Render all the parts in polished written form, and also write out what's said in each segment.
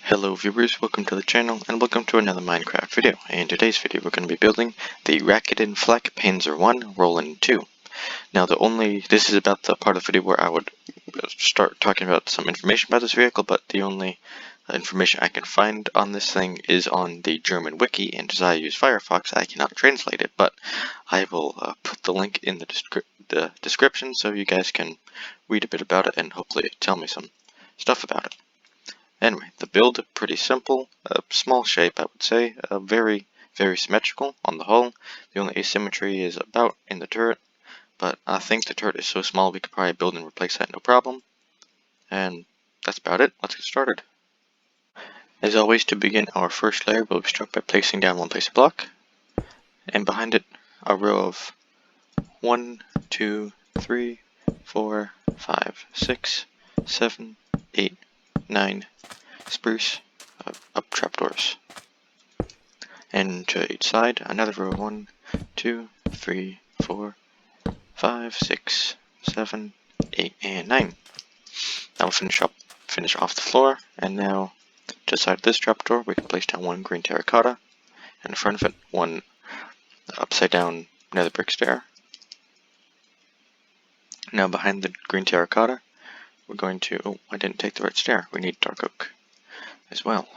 Hello viewers, welcome to the channel and welcome to another Minecraft video. In today's video we're going to be building the FlakRaketenPanzer 1 Roland 2. Now this is about the part of the video where I would start talking about some information about this vehicle, but the only information I can find on this thing is on the German wiki, and as I use Firefox I cannot translate it, but I will put the link in the description so you guys can read a bit about it and hopefully tell me some stuff about it. Anyway, the build, pretty simple, small shape I would say, very symmetrical on the hull. The only asymmetry is about in the turret, but I think the turret is so small we could probably build and replace that no problem. And that's about it, let's get started. As always, to begin our first layer we'll be struck by placing down one place block, and behind it a row of 1, 2, 3, 4, 5, 6, 7, 8, 9 spruce up trapdoors, and to each side another row of 1, 2, 3, 4, 5, 6, 7, 8, and 9. Now we'll finish off the floor, and now to the side of this trapdoor we can place down one green terracotta, and in front of it one upside down nether brick stair. Now behind the green terracotta we're going to, oh, I didn't take the right stair, we need dark oak as well.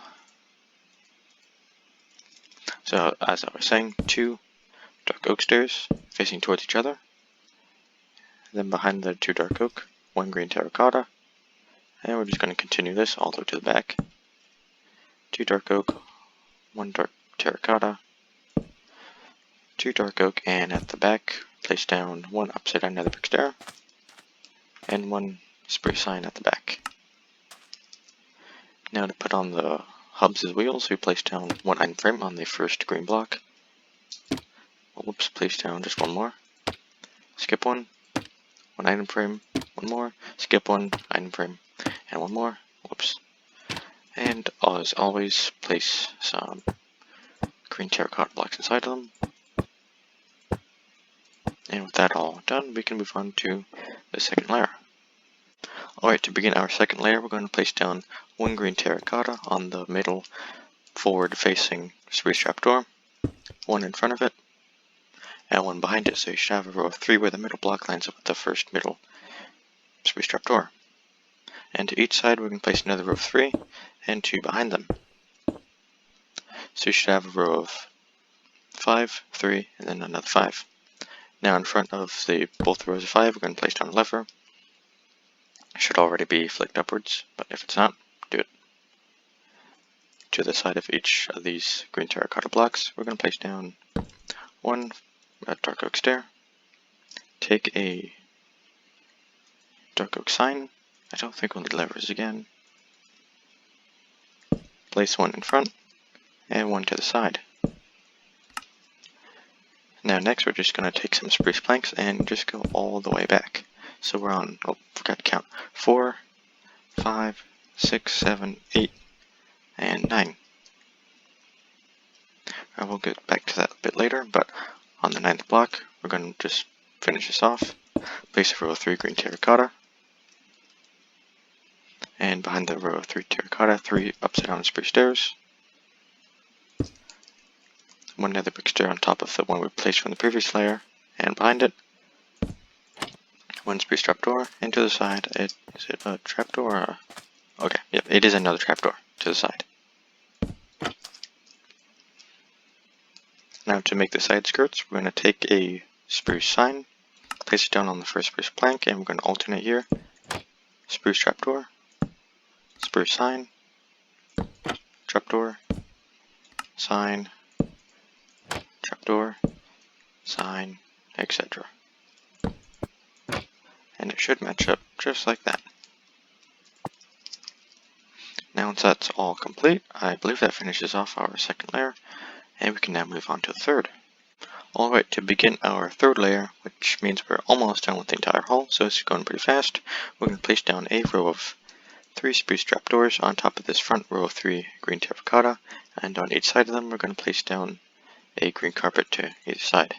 So as I was saying, 2 dark oak stairs facing towards each other. Then behind the 2 dark oak, 1 green terracotta. And we're just going to continue this all the way to the back. 2 dark oak, 1 dark terracotta, 2 dark oak, and at the back place down 1 upside down nether brick stair and 1 spruce sign at the back. Now to put on the hubs as wheels, we place down 1 item frame on the first green block. Whoops, place down just 1 more. Skip 1 item frame, 1 more, skip 1 item frame, and 1 more. Whoops. And as always, place some green terracotta blocks inside of them. And with that all done, we can move on to the second layer. Alright, to begin our second layer, we're going to place down 1 green terracotta on the middle forward facing spruce trapdoor, 1 in front of it, and 1 behind it, so you should have a row of 3 where the middle block lines up with the first middle spruce trapdoor. And to each side we're going to place another row of 3 and 2 behind them. So you should have a row of 5, 3, and then another 5. Now in front of both rows of 5 we're going to place down a lever. It should already be flicked upwards, but if it's not, do it. To the side of each of these green terracotta blocks we're going to place down 1 dark oak stair, take a dark oak sign, I don't think we'll need levers again, place 1 in front and 1 to the side. Now next we're just going to take some spruce planks and just go all the way back. So we're on, oh, forgot to count, 4, 5, 6, 7, 8, and 9. I will get back to that a bit later, but on the 9th block we're going to just finish this off. Place a row of 3 green terracotta, and behind the row of 3 terracotta, 3 upside down spruce stairs, 1 nether brick stair on top of the one we placed from the previous layer, and behind it 1 spruce trapdoor, and to the side, is it a trapdoor? Or okay, yep, it is another trapdoor to the side. Now to make the side skirts, we're going to take a spruce sign, place it down on the first spruce plank, and we're going to alternate here. Spruce trapdoor, spruce sign, trapdoor, sign, trapdoor, sign, etc. And it should match up just like that. Now once that's all complete, I believe that finishes off our second layer, and we can now move on to the third. Alright, to begin our third layer, which means we're almost done with the entire hull, so it's going pretty fast, we're going to place down a row of 3 spruce trapdoors on top of this front row of 3 green terracotta, and on each side of them we're going to place down a green carpet to either side.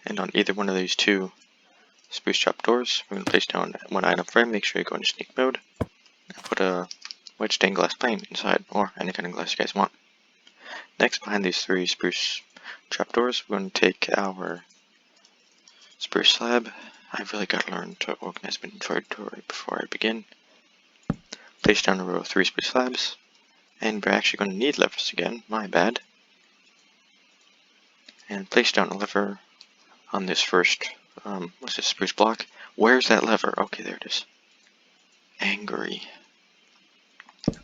And on either one of these two spruce trapdoors, we're going to place down one item frame. Make sure you go into sneak mode and put a white stained glass pane inside, or any kind of glass you guys want. Next, behind these three spruce trapdoors, we're going to take our spruce slab. I've really got to learn to organize my inventory before I begin. Place down a row of 3 spruce slabs, and we're actually going to need levers again, my bad. And place down a lever on this first, what's this, spruce block? Where's that lever? Okay, there it is. Angry.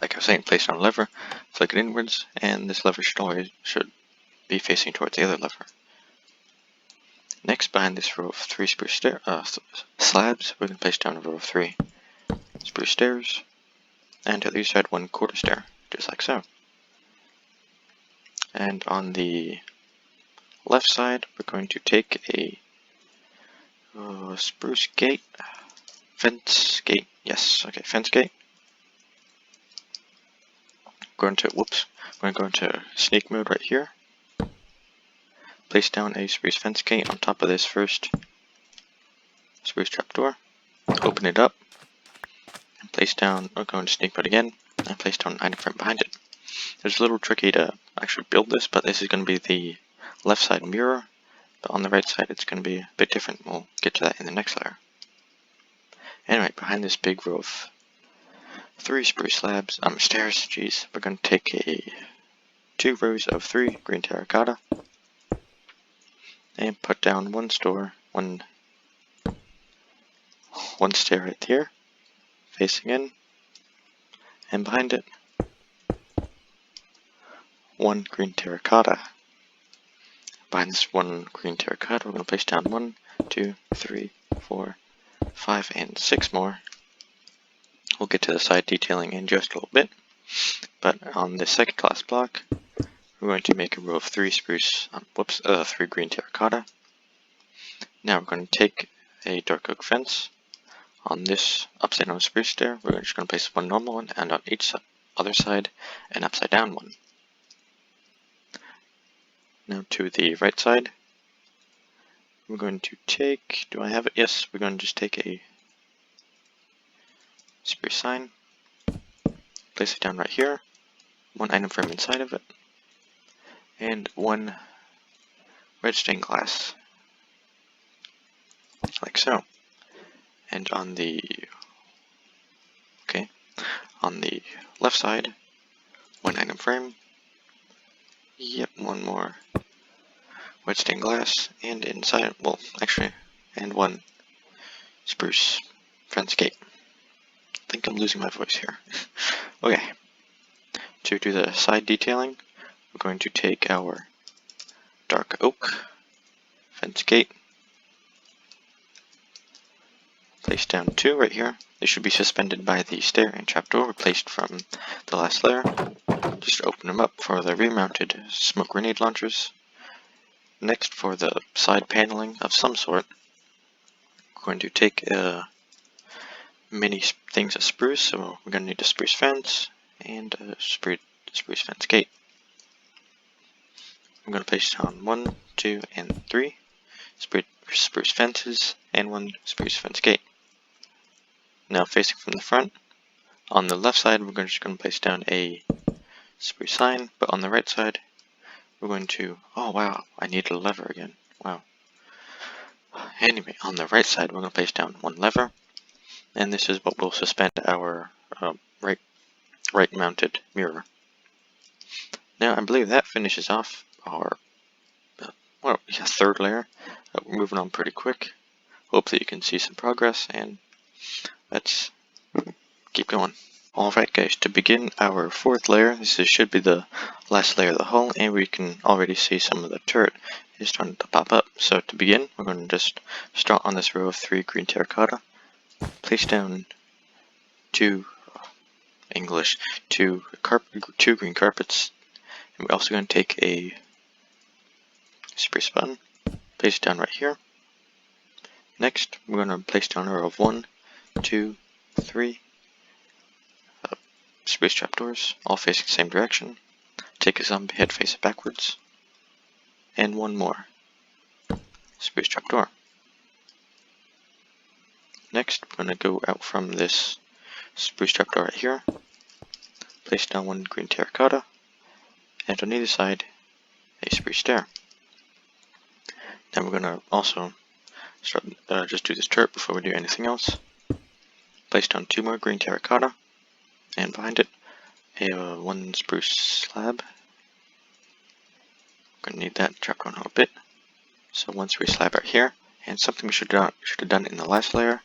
Like I was saying, place down a lever, flick it inwards, and this lever should be facing towards the other lever. Next, behind this row of 3 spruce slabs, we're going to place down a row of 3 spruce stairs, and to the other side 1 quarter stair, just like so. And on the left side, we're going to take a spruce gate, fence gate, yes, okay, fence gate. We're going to go into sneak mode right here. Place down a spruce fence gate on top of this first spruce trapdoor. Open it up, and place down, we'll go into sneak mode again, and place down an item frame behind it. It's a little tricky to actually build this, but this is going to be the left side mirror, but on the right side it's going to be a bit different. We'll get to that in the next layer. Anyway, behind this big row of 3 spruce stairs, jeez, we're going to take 2 rows of 3 green terracotta, and put down one stair right here, facing in, and behind it, 1 green terracotta. Behind this 1 green terracotta, we're going to place down 1, 2, 3, 4, 5, and 6 more. We'll get to the side detailing in just a little bit, but on the second class block, we're going to make a row of 3 3 green terracotta. Now we're going to take a dark oak fence. On this upside down spruce stair, we're just going to place 1 normal one, and on each other side, an upside down one. Now to the right side, we're going to take, do I have it? Yes, we're going to just take a spruce sign, place it down right here, 1 item frame inside of it, and 1 red stained glass, like so. And on the left side, 1 item frame, yep, 1 more red stained glass, and inside, and 1 spruce fence gate. I think I'm losing my voice here. Okay, to do the side detailing, we're going to take our dark oak fence gate, place down 2 right here. They should be suspended by the stair and trapdoor replaced from the last layer. Just open them up for the remounted smoke grenade launchers. Next, for the side paneling of some sort, we're going to take many things of spruce, so we're going to need a spruce fence and a spruce fence gate. I'm going to place down 1, 2, and 3 spruce fences and 1 spruce fence gate. Now facing from the front, on the left side we're just going to place down a spruce sign, but on the right side we're going to, oh wow, I need a lever again, wow. Anyway, on the right side we're going to place down 1 lever, and this is what will suspend our right mounted mirror. Now I believe that finishes off our third layer. We're moving on pretty quick. Hopefully you can see some progress, and let's keep going. Alright guys, to begin our 4th layer, this should be the last layer of the hull, and we can already see some of the turret is starting to pop up. So to begin, we're going to just start on this row of 3 green terracotta, place down 2 green carpets, and we're also going to take a spruce button, place it down right here. Next, we're going to place down a row of 1, 2, 3 spruce trapdoors, all facing the same direction. take a zombie head, face it backwards, and one more spruce trapdoor. Next, we're going to go out from this spruce trapdoor right here, place down one green terracotta, and on either side, a spruce stair. Then we're going to also start, just do this turret before we do anything else. Place down two more green terracotta, and behind it, one spruce slab. We're going to need that drop down a little bit. So one spruce slab right here, and something we should have done in the last layer.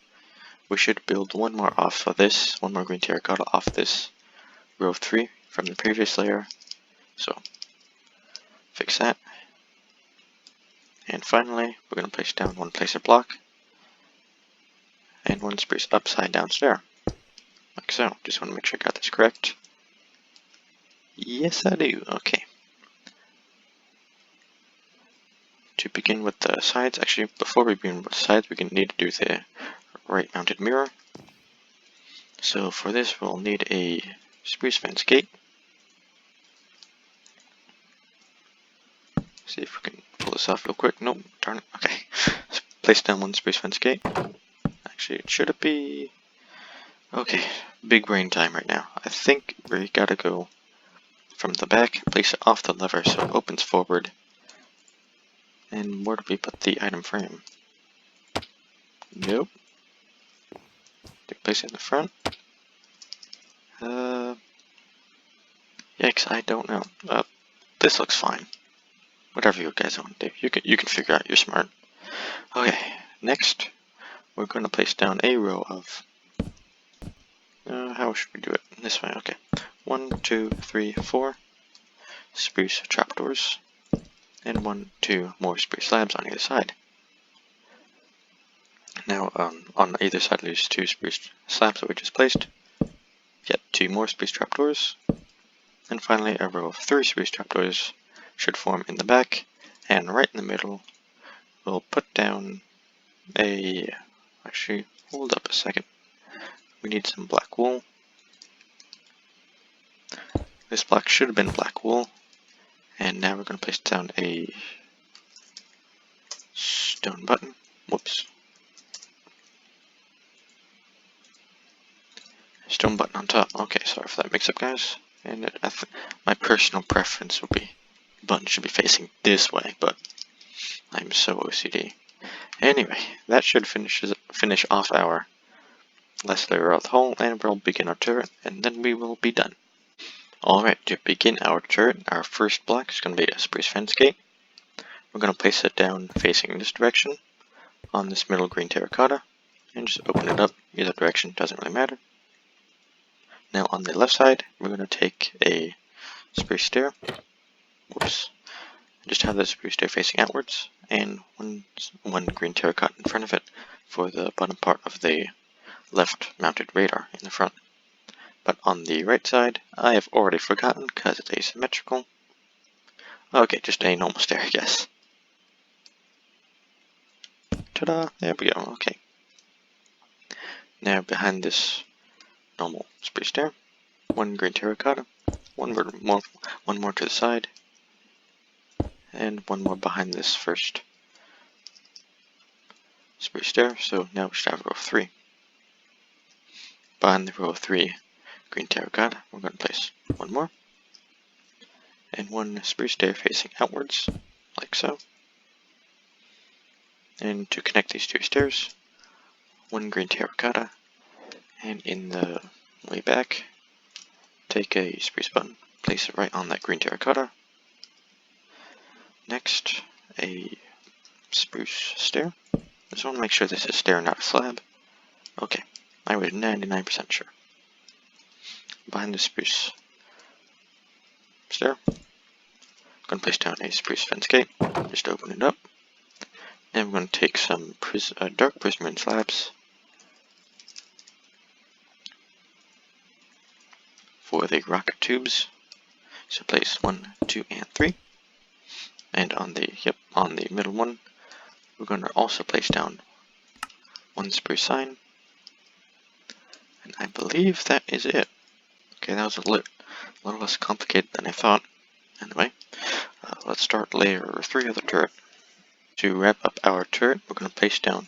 We should build one more off of this, one more green terracotta off this row of 3 from the previous layer. So fix that. And finally, we're going to place down one placer block and one spruce upside down stair. Like so. Just want to make sure I got this correct. Yes, I do. Okay. To begin with the sides, actually, before we begin with the sides, we need to do the right mounted mirror. So for this, we'll need a spruce fence gate. See if we can pull this off real quick. Nope, darn it. Okay. Let's place down one spruce fence gate. Actually, it should be... Okay, big brain time right now. I think we gotta go from the back, place it off the lever so it opens forward. And where do we put the item frame? Nope. Do we place it in the front? Yikes, I don't know. This looks fine. Whatever you guys want to do. You can figure out, you're smart. Okay, next we're going to place down a row of... how should we do it? This way, okay. 1, 2, 3, 4 spruce trapdoors. And 1, 2 more spruce slabs on either side. Now, on either side of these 2 spruce slabs that we just placed, yet 2 more spruce trapdoors. And finally, a row of 3 spruce trapdoors should form in the back, and right in the middle, we'll put down a... Actually, hold up a second. We need some black wool. This block should have been black wool. And now we're going to place down a stone button. Whoops. Stone button on top. Okay, sorry for that mix-up, guys. And my personal preference would be the button should be facing this way, but I'm so OCD. Anyway, that should finish off our last layer of the hull, and we'll begin our turret, and then we will be done. Alright, to begin our turret, our first block is going to be a spruce fence gate. We're going to place it down facing this direction on this middle green terracotta, and just open it up either direction, doesn't really matter. Now on the left side, we're going to take a spruce stair. Whoops. Just have the spruce stair facing outwards, and one green terracotta in front of it for the bottom part of the left mounted radar in the front. But on the right side, I have already forgotten because it's asymmetrical. Okay, just a normal stair, yes. Ta-da! There we go, okay. Now behind this normal spruce stair, one green terracotta, one more to the side, and one more behind this first spruce stair, so now we should have a row of 3. Behind the row of 3 green terracotta, we're going to place one more, and one spruce stair facing outwards, like so. And to connect these 2 stairs, one green terracotta, and in the way back, take a spruce button, place it right on that green terracotta. Next, a spruce stair. Just want to make sure this is a stair, not a slab. Okay, I was 99% sure. Behind the spruce stair, I'm going to place down a spruce fence gate. Just open it up. And we're going to take some dark prismarine slabs for the rocket tubes. So place 1, 2, and 3. And on the middle one, we're going to also place down one spruce sign. And I believe that is it. Okay, that was a little less complicated than I thought. Anyway, let's start layer 3 of the turret. To wrap up our turret, we're going to place down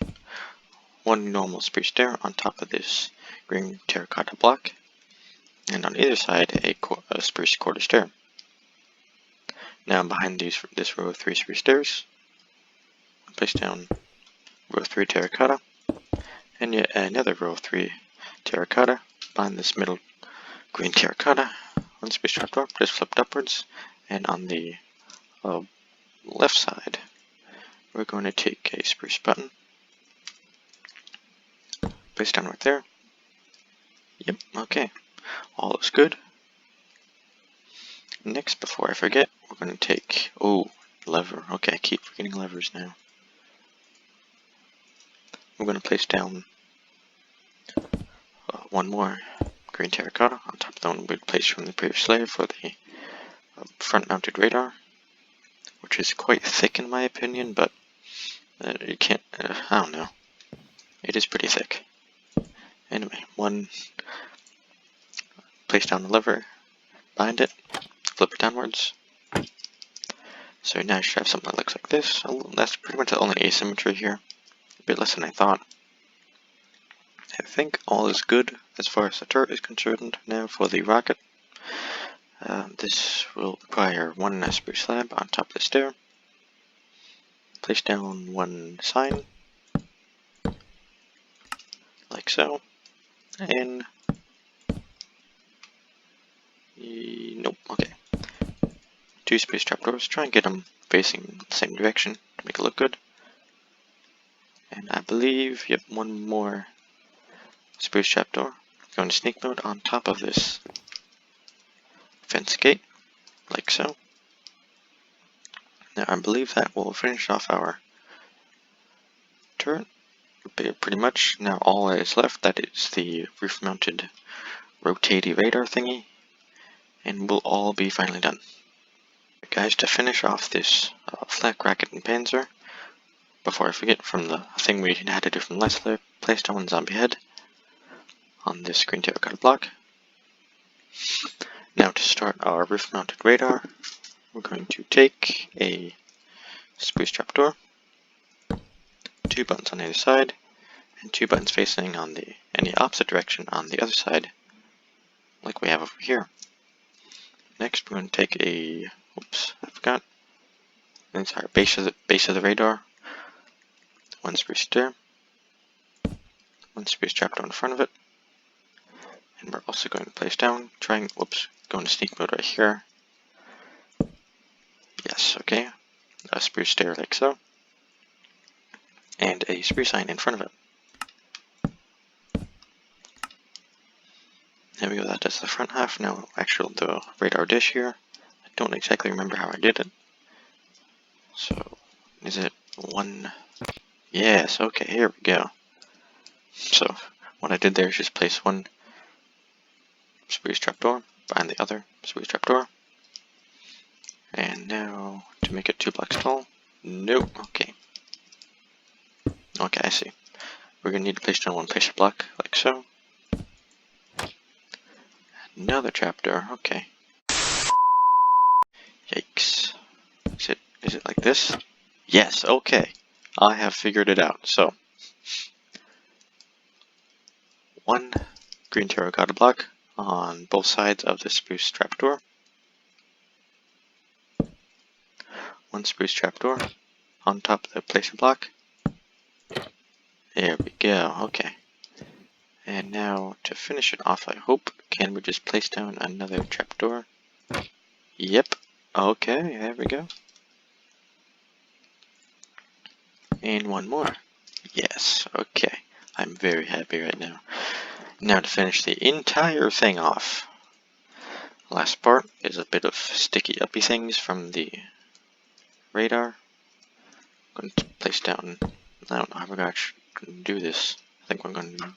one normal spruce stair on top of this green terracotta block, and on either side a spruce quarter stair. Now behind this row of 3 spruce stairs, place down row 3 terracotta, and yet another row of 3 terracotta behind this middle green terracotta. One spruce trapdoor just flipped upwards, and on the left side we're going to take a spruce button, place down right there. Yep, okay, all looks good. Next, before I forget, we're going to take, lever. Okay, I keep forgetting levers now. We're going to place down one more green terracotta on top of the one we'd placed from the previous layer for the front-mounted radar, which is quite thick in my opinion, but you can't, I don't know. It is pretty thick. Anyway, place down the lever behind it, flip it downwards. So now you should have something that looks like this. That's pretty much the only asymmetry here. A bit less than I thought. I think all is good as far as the turret is concerned. Now for the rocket. This will require one spruce slab on top of the stair. Place down one sign, like so, and nope, okay. 2 spruce trapdoors, try and get them facing the same direction to make it look good. And I believe, yep, one more spruce trapdoor. Go into sneak mode on top of this fence gate, like so. Now I believe that will finish off our turret, pretty much. Now all that is left, that is the roof-mounted rotating radar thingy, and we'll all be finally done. Guys, to finish off this FlakRaketenPanzer, before I forget, from the thing we had to do from last layer, place down one zombie head on this green terracotta block. Now to start our roof-mounted radar, we're going to take a spruce trapdoor, 2 buttons on either side, and 2 buttons facing on any opposite direction on the other side, like we have over here. Next, we're going to take a, I forgot, the entire base of the radar, 1 spruce stair, 1 spruce trapdoor in front of it, and we're also going to place down, go into sneak mode right here. Yes, okay, a spruce stair like so, and a spruce sign in front of it. There we go, that does the front half. Now, the radar dish here. I don't exactly remember how I did it. So, is it 1? Yes, okay, here we go. So, what I did there is just place 1 spruce trapdoor behind the other spruce trapdoor. And now, to make it 2 blocks tall. Nope, okay. Okay, I see. We're going to need to place down 1 placer block, like so. Another trapdoor, okay. Yikes. Is it like this? Yes, okay. I have figured it out. So, 1 green terracotta block on both sides of the spruce trapdoor. 1 spruce trapdoor on top of the placer block. There we go, okay. And now, to finish it off, I hope, can we just place down another trapdoor? Yep, okay, there we go. And 1 more. Yes, okay. I'm very happy right now. Now to finish the entire thing off. Last part is a bit of sticky uppy things from the radar. I'm going to place down, I don't know how we're going to do this. I think we're going to,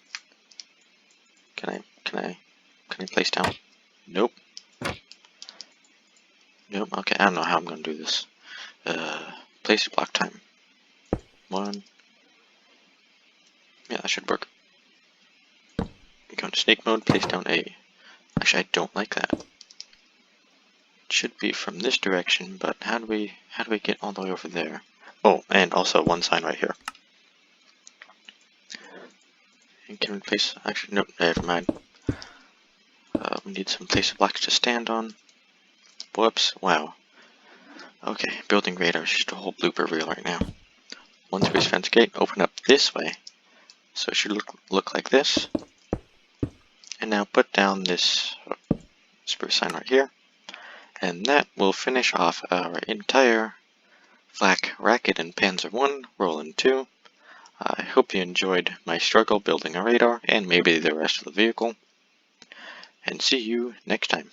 can I place down? Nope. Nope, okay, I don't know how I'm going to do this. Place block time. 1. Yeah, that should work. Go into snake mode, place down a, actually I don't like that. It should be from this direction, but how do we get all the way over there? Oh, and also one sign right here. And can we place, actually, nope, never mind. We need some place blocks to stand on. Whoops, wow. Okay, building radar is just a whole blooper reel right now. One spruce fence gate, open up this way. So it should look like this. And now put down this spruce sign right here. And that will finish off our entire FlakRaketenPanzer 1 Roll-In 2. I hope you enjoyed my struggle building a radar and maybe the rest of the vehicle. And see you next time.